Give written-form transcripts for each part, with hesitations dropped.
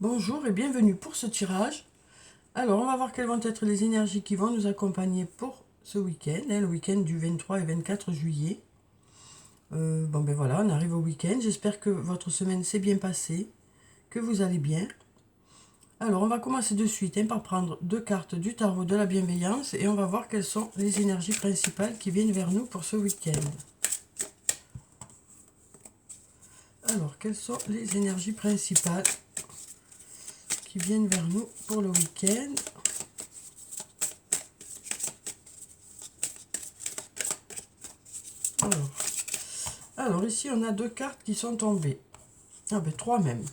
Bonjour et bienvenue pour ce tirage. Alors, on va voir quelles vont être les énergies qui vont nous accompagner pour ce week-end, le week-end du 23 et 24 juillet. Bon ben voilà, on arrive au week-end. J'espère que votre semaine s'est bien passée, que vous allez bien. Alors, on va commencer de suite par prendre deux cartes du tarot de la bienveillance et on va voir quelles sont les énergies principales qui viennent vers nous pour ce week-end. Alors, quelles sont les énergies principales qui viennent vers nous pour le week-end? Alors, ici, on a deux cartes qui sont tombées. Ah ben, trois même.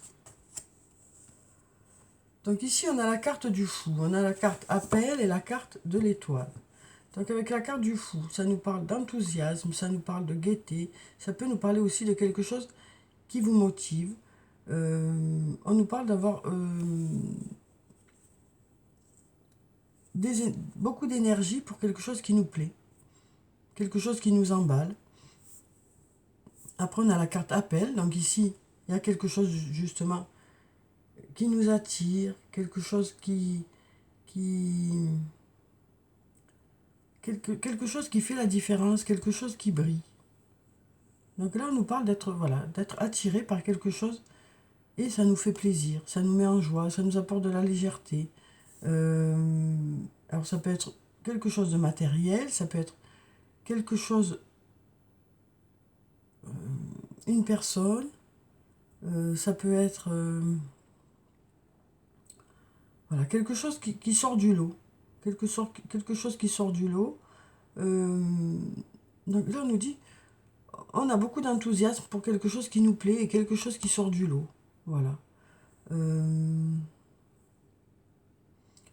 Donc ici, on a la carte du fou. On a la carte appel et la carte de l'étoile. Donc avec la carte du fou, ça nous parle d'enthousiasme, ça nous parle de gaieté. Ça peut nous parler aussi de quelque chose qui vous motive. On nous parle d'avoir beaucoup d'énergie pour quelque chose qui nous plaît. Quelque chose qui nous emballe. Après, on a la carte appel. Donc ici, il y a quelque chose justement qui nous attire, quelque chose quelque chose qui fait la différence, quelque chose qui brille. Donc là, on nous parle d'être d'être attiré par quelque chose et ça nous fait plaisir, ça nous met en joie, ça nous apporte de la légèreté. Alors ça peut être quelque chose de matériel, ça peut être quelque chose, une personne, ça peut être voilà, quelque chose qui sort du lot. Quelque chose qui sort du lot. Donc là, on nous dit, on a beaucoup d'enthousiasme pour quelque chose qui nous plaît et quelque chose qui sort du lot. Voilà. On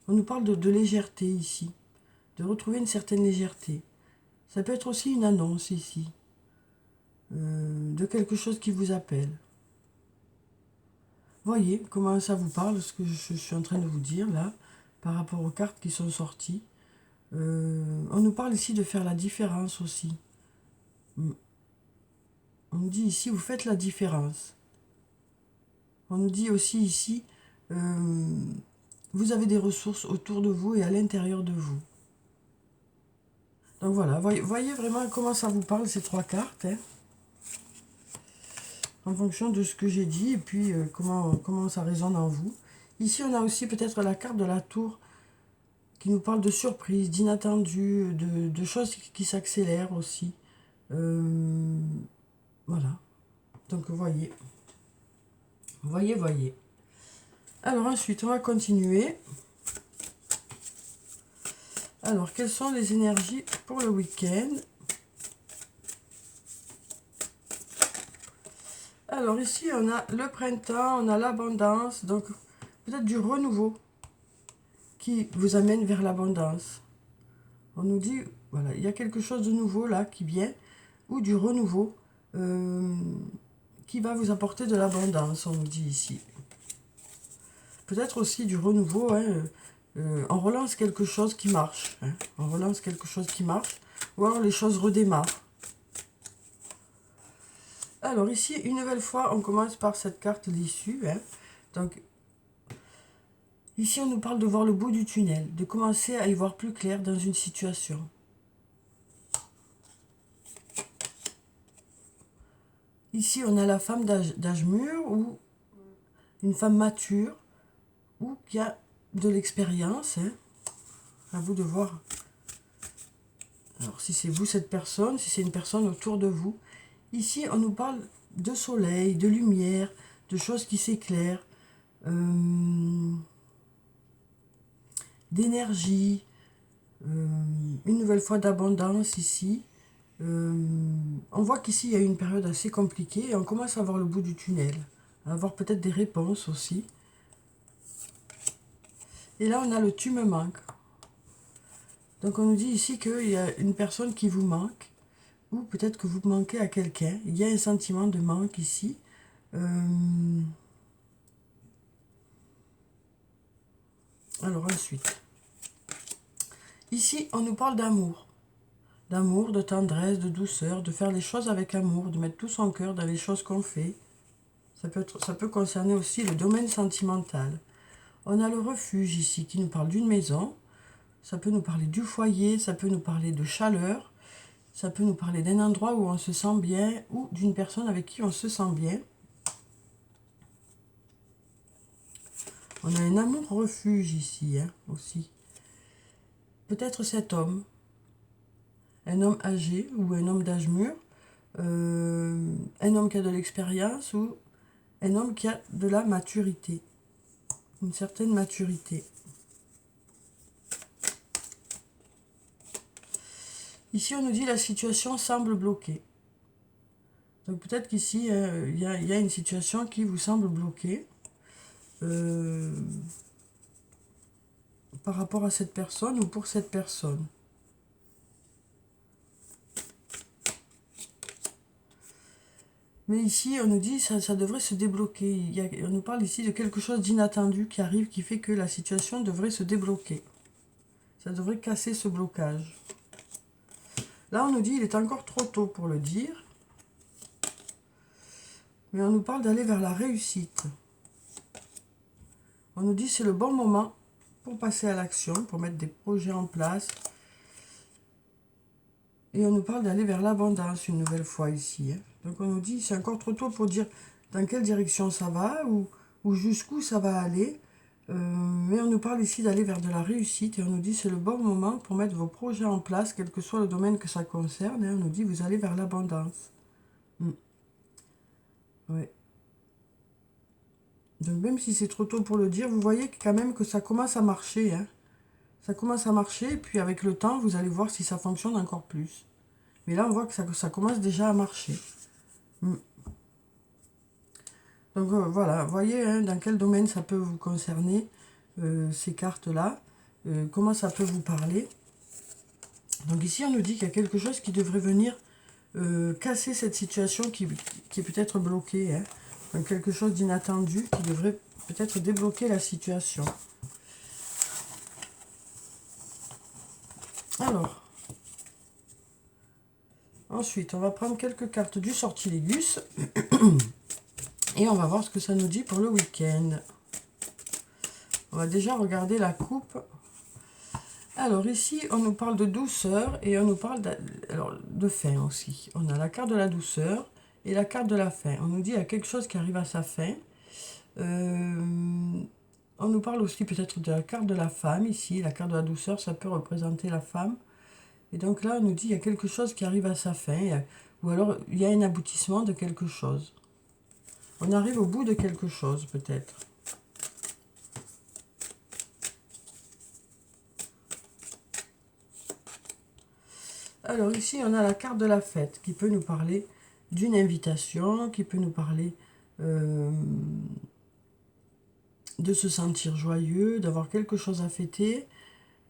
nous parle de légèreté ici, de retrouver une certaine légèreté. Ça peut être aussi une annonce ici, de quelque chose qui vous appelle. Voyez comment ça vous parle, ce que je suis en train de vous dire là, par rapport aux cartes qui sont sorties. On nous parle ici de faire la différence aussi. On nous dit ici, vous faites la différence. On nous dit aussi ici, vous avez des ressources autour de vous et à l'intérieur de vous. Donc voilà, voyez vraiment comment ça vous parle, ces trois cartes. En fonction de ce que j'ai dit et puis comment ça résonne en vous. Ici, on a aussi peut-être la carte de la tour qui nous parle de surprises, d'inattendus, de choses qui s'accélèrent aussi. Voilà. Donc, voyez. Voyez. Alors, ensuite, on va continuer. Alors, quelles sont les énergies pour le week-end? Alors, ici, on a le printemps, on a l'abondance, donc peut-être du renouveau qui vous amène vers l'abondance. On nous dit, voilà, il y a quelque chose de nouveau là qui vient, ou du renouveau qui va vous apporter de l'abondance, on nous dit ici. Peut-être aussi du renouveau, on relance quelque chose qui marche. On relance quelque chose qui marche, ou alors les choses redémarrent. Alors ici, une nouvelle fois, on commence par cette carte l'issue. Donc, ici, on nous parle de voir le bout du tunnel, de commencer à y voir plus clair dans une situation. Ici, on a la femme d'âge mûr ou une femme mature ou qui a de l'expérience. À vous de voir. Alors, si c'est vous cette personne, si c'est une personne autour de vous. Ici, on nous parle de soleil, de lumière, de choses qui s'éclairent, d'énergie, une nouvelle fois d'abondance ici. On voit qu'ici, il y a eu une période assez compliquée et on commence à voir le bout du tunnel, à avoir peut-être des réponses aussi. Et là, on a le « tu me manques ». Donc, on nous dit ici qu'il y a une personne qui vous manque, ou peut-être que vous manquez à quelqu'un. Il y a un sentiment de manque ici. Alors, ensuite. Ici, on nous parle d'amour. D'amour, de tendresse, de douceur, de faire les choses avec amour, de mettre tout son cœur dans les choses qu'on fait. Ça peut concerner aussi le domaine sentimental. On a le refuge ici qui nous parle d'une maison. Ça peut nous parler du foyer, ça peut nous parler de chaleur. Ça peut nous parler d'un endroit où on se sent bien ou d'une personne avec qui on se sent bien. On a un amour refuge ici aussi. Peut-être cet homme, un homme âgé ou un homme d'âge mûr, un homme qui a de l'expérience ou un homme qui a de la maturité, une certaine maturité. Ici, on nous dit la situation semble bloquée. Donc peut-être qu'ici, il y a une situation qui vous semble bloquée par rapport à cette personne ou pour cette personne. Mais ici, on nous dit que ça devrait se débloquer. On nous parle ici de quelque chose d'inattendu qui arrive, qui fait que la situation devrait se débloquer. Ça devrait casser ce blocage. Là, on nous dit qu'il est encore trop tôt pour le dire. Mais on nous parle d'aller vers la réussite. On nous dit que c'est le bon moment pour passer à l'action, pour mettre des projets en place. Et on nous parle d'aller vers l'abondance une nouvelle fois ici. Donc on nous dit c'est encore trop tôt pour dire dans quelle direction ça va ou jusqu'où ça va aller. Mais on nous parle ici d'aller vers de la réussite et on nous dit c'est le bon moment pour mettre vos projets en place, quel que soit le domaine que ça concerne. On nous dit vous allez vers l'abondance. Ouais. Donc même si c'est trop tôt pour le dire, vous voyez quand même que ça commence à marcher. Ça commence à marcher et puis avec le temps, vous allez voir si ça fonctionne encore plus. Mais là, on voit que ça commence déjà à marcher. Donc voilà, vous voyez dans quel domaine ça peut vous concerner, ces cartes-là, comment ça peut vous parler. Donc ici, on nous dit qu'il y a quelque chose qui devrait venir casser cette situation qui est peut-être bloquée. Donc quelque chose d'inattendu qui devrait peut-être débloquer la situation. Alors, ensuite, on va prendre quelques cartes du sortilègus. Et on va voir ce que ça nous dit pour le week-end. On va déjà regarder la coupe. Alors ici, on nous parle de douceur et on nous parle de fin aussi. On a la carte de la douceur et la carte de la fin. On nous dit qu'il y a quelque chose qui arrive à sa fin. On nous parle aussi peut-être de la carte de la femme ici. La carte de la douceur, ça peut représenter la femme. Et donc là, on nous dit qu'il y a quelque chose qui arrive à sa fin. Ou alors, il y a un aboutissement de quelque chose. On arrive au bout de quelque chose, peut-être. Alors ici, on a la carte de la fête qui peut nous parler d'une invitation, qui peut nous parler de se sentir joyeux, d'avoir quelque chose à fêter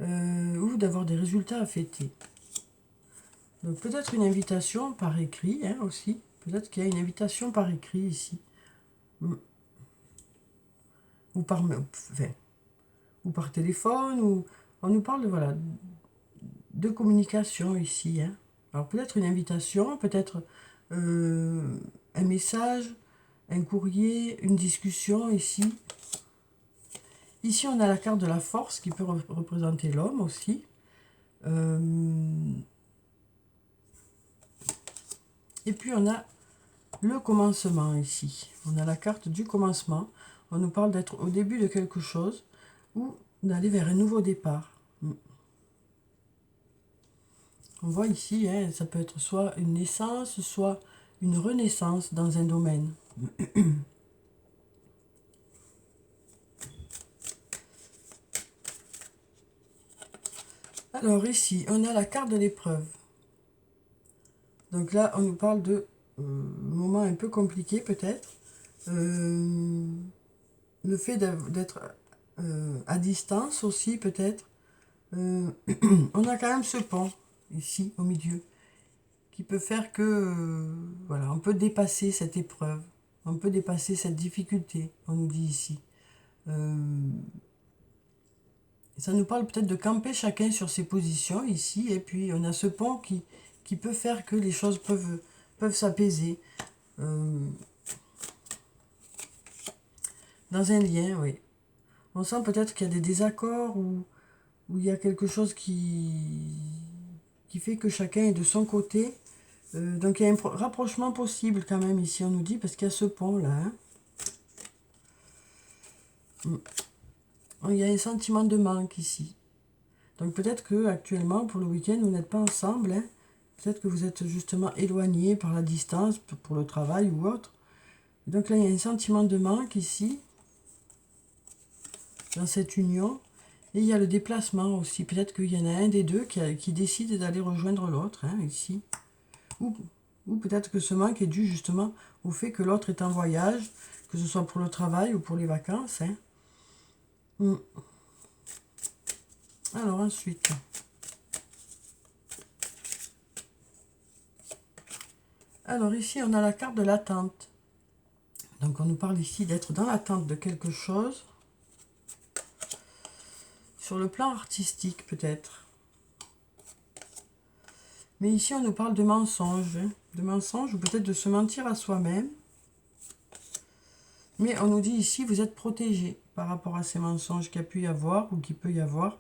ou d'avoir des résultats à fêter. Donc peut-être une invitation par écrit aussi. Peut-être qu'il y a une invitation par écrit ici. Ou par téléphone, ou on nous parle voilà, de communication ici. Alors peut-être une invitation, peut-être un message, un courrier, une discussion ici. Ici on a la carte de la force qui peut représenter l'homme aussi. Et puis on a le commencement ici. On a la carte du commencement. On nous parle d'être au début de quelque chose ou d'aller vers un nouveau départ. On voit ici, ça peut être soit une naissance, soit une renaissance dans un domaine. Alors ici, on a la carte de l'épreuve. Donc là, on nous parle de moments un peu compliqués peut-être. Le fait d'être à distance aussi peut-être. On a quand même ce pont ici au milieu qui peut faire que voilà, on peut dépasser cette épreuve, on peut dépasser cette difficulté, on nous dit ici. Ça nous parle peut-être de camper chacun sur ses positions ici, et puis on a ce pont qui peut faire que les choses peuvent s'apaiser. Dans un lien, oui. On sent peut-être qu'il y a des désaccords ou il y a quelque chose qui fait que chacun est de son côté. Donc il y a un rapprochement possible quand même ici, on nous dit, parce qu'il y a ce pont là. Hein. Il y a un sentiment de manque ici. Donc peut-être que actuellement pour le week-end, vous n'êtes pas ensemble. Hein. Peut-être que vous êtes justement éloignés par la distance pour le travail ou autre. Donc là, il y a un sentiment de manque ici, dans cette union. Et il y a le déplacement aussi. Peut-être qu'il y en a un des deux qui décide d'aller rejoindre l'autre, hein, ici. Ou peut-être que ce manque est dû justement au fait que l'autre est en voyage, que ce soit pour le travail ou pour les vacances. Hein. Alors ensuite... Alors ici, on a la carte de l'attente. Donc on nous parle ici d'être dans l'attente de quelque chose. Sur le plan artistique peut-être. Mais ici, on nous parle de mensonges. Hein. De mensonges ou peut-être de se mentir à soi-même. Mais on nous dit ici, vous êtes protégé par rapport à ces mensonges qu'il y a pu y avoir ou qu'il peut y avoir.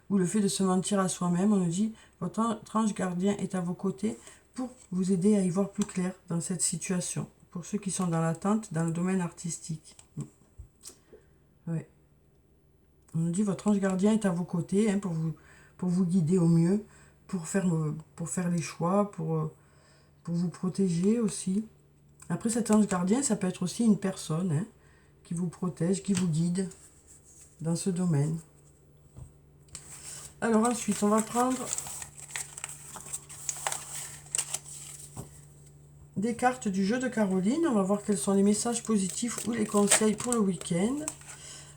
Ou le fait de se mentir à soi-même, on nous dit, votre ange gardien est à vos côtés pour vous aider à y voir plus clair dans cette situation. Pour ceux qui sont dans l'attente, dans le domaine artistique. Ouais. On nous dit, votre ange gardien est à vos côtés hein, pour vous guider au mieux, pour faire les choix, pour vous protéger aussi. Après, cet ange gardien, ça peut être aussi une personne hein, qui vous protège, qui vous guide dans ce domaine. Alors ensuite, on va prendre des cartes du jeu de Caroline. On va voir quels sont les messages positifs ou les conseils pour le week-end.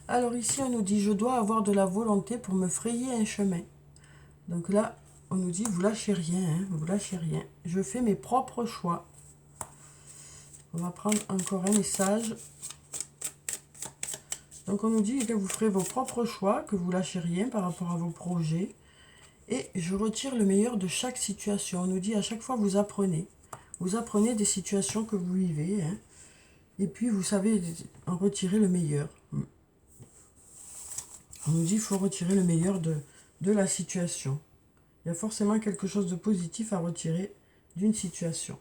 Alors ici, on nous dit, je dois avoir de la volonté pour me frayer un chemin. Donc là, on nous dit, vous lâchez rien, hein, vous lâchez rien. Je fais mes propres choix. On va prendre encore un message. Donc on nous dit que vous ferez vos propres choix, que vous lâchez rien par rapport à vos projets. Et je retire le meilleur de chaque situation. On nous dit à chaque fois vous apprenez. Vous apprenez des situations que vous vivez. Hein, et puis vous savez en retirer le meilleur. On nous dit qu'il faut retirer le meilleur de la situation. Il y a forcément quelque chose de positif à retirer d'une situation.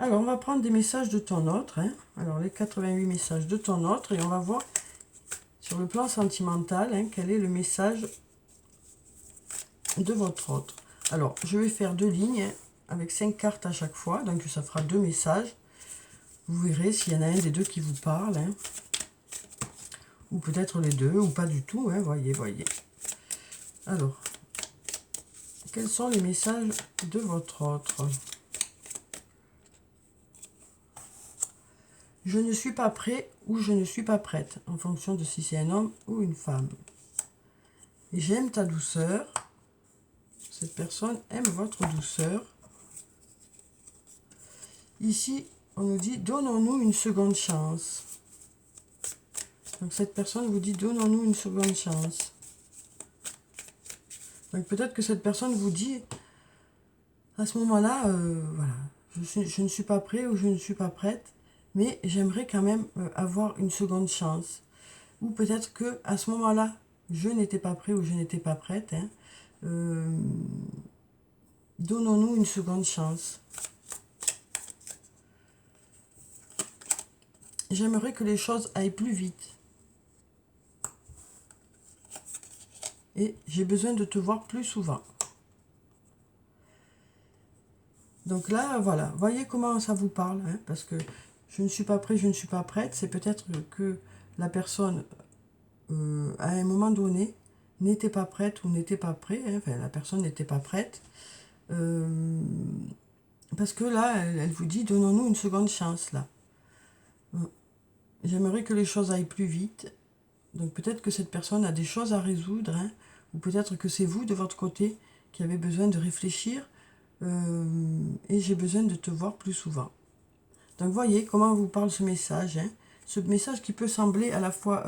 Alors, on va prendre des messages de ton autre. Hein. Alors, les 88 messages de ton autre. Et on va voir sur le plan sentimental hein, quel est le message de votre autre. Alors, je vais faire 2 lignes hein, avec 5 cartes à chaque fois. Donc, ça fera 2 messages. Vous verrez s'il y en a un des deux qui vous parle. Hein. Ou peut-être les deux, ou pas du tout. Hein. Voyez. Alors, quels sont les messages de votre autre ? Je ne suis pas prêt ou je ne suis pas prête, en fonction de si c'est un homme ou une femme. J'aime ta douceur. Cette personne aime votre douceur. Ici, on nous dit, donnons-nous une seconde chance. Donc cette personne vous dit, donnons-nous une seconde chance. Donc peut-être que cette personne vous dit, à ce moment-là, voilà, je ne suis pas prêt ou je ne suis pas prête. Mais j'aimerais quand même avoir une seconde chance. Ou peut-être que à ce moment-là, je n'étais pas prêt ou je n'étais pas prête. Hein. Donnons-nous une seconde chance. J'aimerais que les choses aillent plus vite. Et j'ai besoin de te voir plus souvent. Donc là, voilà. Voyez comment ça vous parle. Hein, parce que je ne suis pas prêt, je ne suis pas prête. C'est peut-être que la personne, à un moment donné, n'était pas prête ou n'était pas prêt. Hein, enfin, la personne n'était pas prête. Parce que là, elle vous dit, donnons-nous une seconde chance, là. J'aimerais que les choses aillent plus vite. Donc peut-être que cette personne a des choses à résoudre. Hein, ou peut-être que c'est vous, de votre côté, qui avez besoin de réfléchir. Et j'ai besoin de te voir plus souvent. Donc voyez comment vous parle ce message. Hein. Ce message qui peut sembler à la fois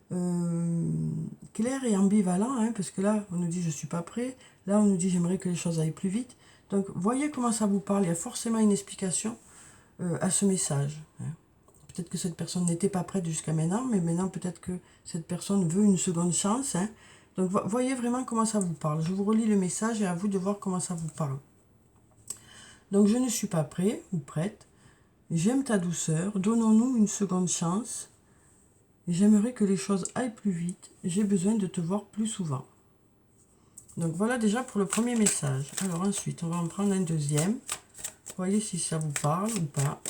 clair et ambivalent. Hein, parce que là, on nous dit je suis pas prêt. Là, on nous dit j'aimerais que les choses aillent plus vite. Donc voyez comment ça vous parle. Il y a forcément une explication à ce message. Hein. Peut-être que cette personne n'était pas prête jusqu'à maintenant, mais maintenant peut-être que cette personne veut une seconde chance. Hein. Donc voyez vraiment comment ça vous parle. Je vous relis le message et à vous de voir comment ça vous parle. Donc je ne suis pas prêt ou prête. J'aime ta douceur. Donnons-nous une seconde chance. J'aimerais que les choses aillent plus vite. J'ai besoin de te voir plus souvent. Donc voilà déjà pour le premier message. Alors ensuite, on va en prendre un deuxième. Voyez si ça vous parle ou pas.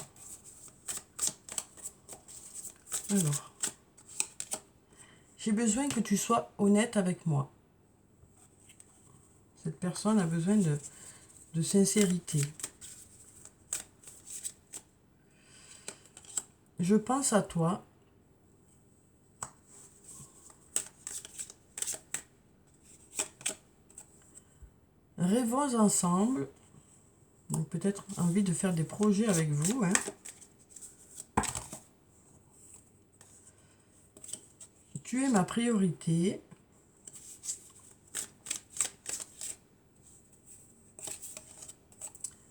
Alors, j'ai besoin que tu sois honnête avec moi. Cette personne a besoin de sincérité. Je pense à toi. Rêvons ensemble. Donc peut-être envie de faire des projets avec vous. Hein. Tu es ma priorité.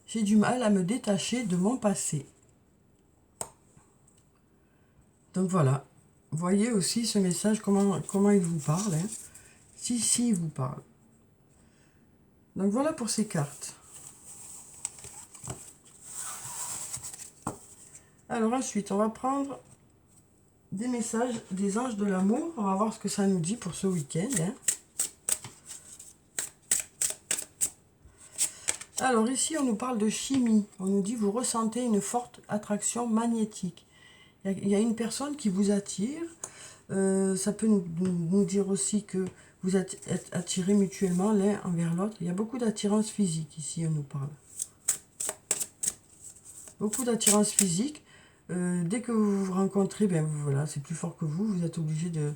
J'ai du mal à me détacher de mon passé. Donc voilà. Voyez aussi ce message, comment il vous parle. Hein. Si, il vous parle. Donc voilà pour ces cartes. Alors ensuite, on va prendre des messages des anges de l'amour. On va voir ce que ça nous dit pour ce week-end. Hein. Alors ici, on nous parle de chimie. On nous dit, vous ressentez une forte attraction magnétique. Il y a une personne qui vous attire. Ça peut nous dire aussi que vous êtes attirés mutuellement l'un envers l'autre. Il y a beaucoup d'attirance physique ici, on nous parle. Beaucoup d'attirance physique. Dès que vous vous rencontrez, ben voilà, c'est plus fort que vous. Vous êtes obligé de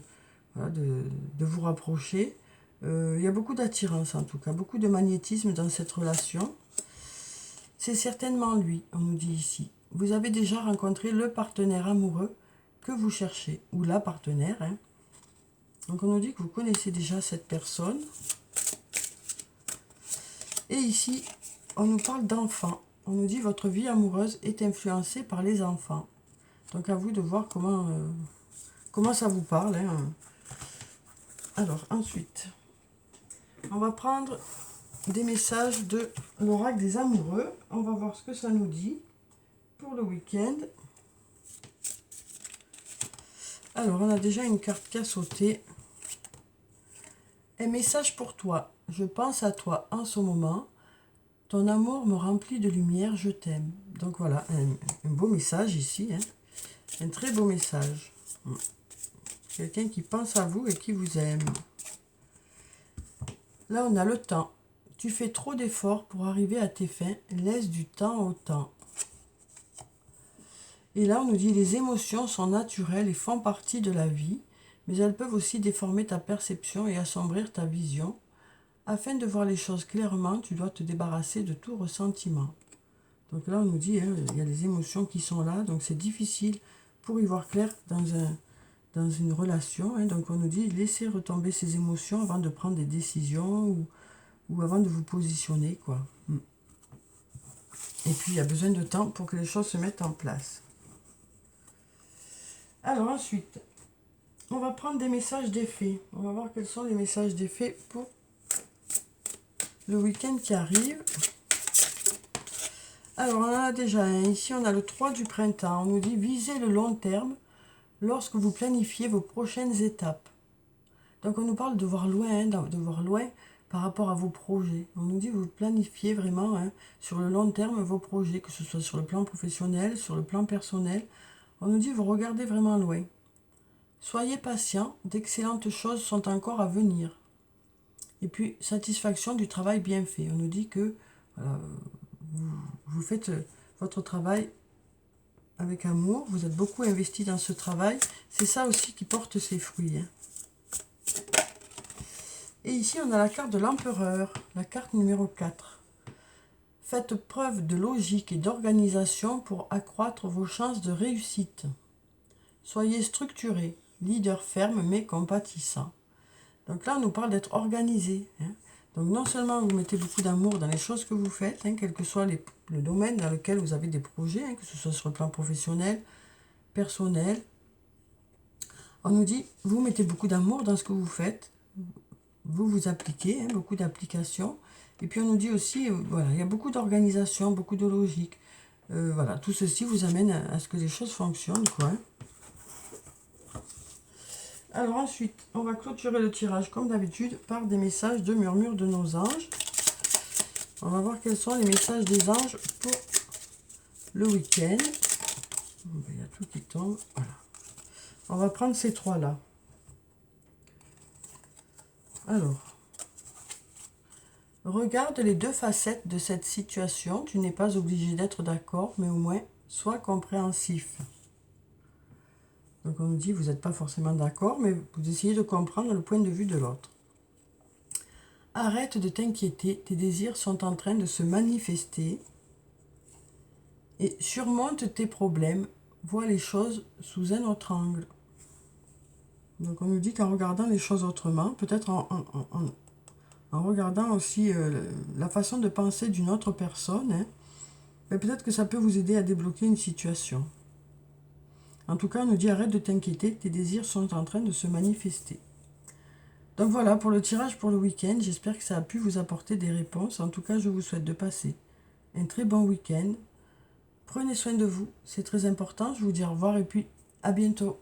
vous rapprocher. Il y a beaucoup d'attirance en tout cas, beaucoup de magnétisme dans cette relation. C'est certainement lui, on nous dit ici. Vous avez déjà rencontré le partenaire amoureux que vous cherchez, ou la partenaire. Hein. Donc on nous dit que vous connaissez déjà cette personne. Et ici, on nous parle d'enfants. On nous dit votre vie amoureuse est influencée par les enfants. Donc à vous de voir comment ça vous parle. Hein. Alors ensuite, on va prendre des messages de l'oracle des amoureux. On va voir ce que ça nous dit pour le week-end. Alors, on a déjà une carte qui a sauté. Un message pour toi. Je pense à toi en ce moment. Ton amour me remplit de lumière, je t'aime. Donc voilà, un beau message ici. Hein. Un très beau message. Quelqu'un qui pense à vous et qui vous aime. Là, on a le temps. Tu fais trop d'efforts pour arriver à tes fins. Laisse du temps au temps. Et là, on nous dit les émotions sont naturelles et font partie de la vie, mais elles peuvent aussi déformer ta perception et assombrir ta vision. Afin de voir les choses clairement, tu dois te débarrasser de tout ressentiment. Donc là, on nous dit, hein, il y a les émotions qui sont là, donc c'est difficile pour y voir clair dans une relation. Hein. Donc on nous dit, laissez retomber ces émotions avant de prendre des décisions ou avant de vous positionner, quoi. Et puis, il y a besoin de temps pour que les choses se mettent en place. Alors ensuite, on va prendre des messages d'effet. On va voir quels sont les messages d'effet pour le week-end qui arrive. Alors, on en a déjà un. Ici, on a le 3 du printemps. On nous dit, visez le long terme lorsque vous planifiez vos prochaines étapes. Donc, on nous parle de voir loin, hein, de voir loin par rapport à vos projets. On nous dit, vous planifiez vraiment hein, sur le long terme vos projets, que ce soit sur le plan professionnel, sur le plan personnel. On nous dit, vous regardez vraiment loin. Soyez patient, d'excellentes choses sont encore à venir. Et puis, satisfaction du travail bien fait. On nous dit que voilà, vous faites votre travail avec amour, vous êtes beaucoup investi dans ce travail. C'est ça aussi qui porte ses fruits. Hein. Et ici, on a la carte de l'empereur, la carte numéro 4. Faites preuve de logique et d'organisation pour accroître vos chances de réussite. Soyez structuré, leader ferme mais compatissant. Donc là, on nous parle d'être organisé. Hein. Donc non seulement vous mettez beaucoup d'amour dans les choses que vous faites, hein, quel que soit le domaine dans lequel vous avez des projets, hein, que ce soit sur le plan professionnel, personnel. On nous dit, vous mettez beaucoup d'amour dans ce que vous faites. Vous vous appliquez, hein, beaucoup d'applications. Et puis on nous dit aussi, voilà, il y a beaucoup d'organisation, beaucoup de logique. Voilà, tout ceci vous amène à ce que les choses fonctionnent, quoi. Alors ensuite, on va clôturer le tirage comme d'habitude par des messages de murmure de nos anges. On va voir quels sont les messages des anges pour le week-end. Il y a tout qui tombe. Voilà. On va prendre ces trois-là. Alors, regarde les deux facettes de cette situation. Tu n'es pas obligé d'être d'accord, mais au moins, sois compréhensif. Donc on nous dit, vous n'êtes pas forcément d'accord, mais vous essayez de comprendre le point de vue de l'autre. Arrête de t'inquiéter, tes désirs sont en train de se manifester. Et surmonte tes problèmes, vois les choses sous un autre angle. Donc on nous dit qu'en regardant les choses autrement, peut-être en regardant aussi la façon de penser d'une autre personne, hein, peut-être que ça peut vous aider à débloquer une situation. En tout cas, on nous dit arrête de t'inquiéter, tes désirs sont en train de se manifester. Donc voilà pour le tirage pour le week-end. J'espère que ça a pu vous apporter des réponses. En tout cas, je vous souhaite de passer un très bon week-end. Prenez soin de vous, c'est très important. Je vous dis au revoir et puis à bientôt.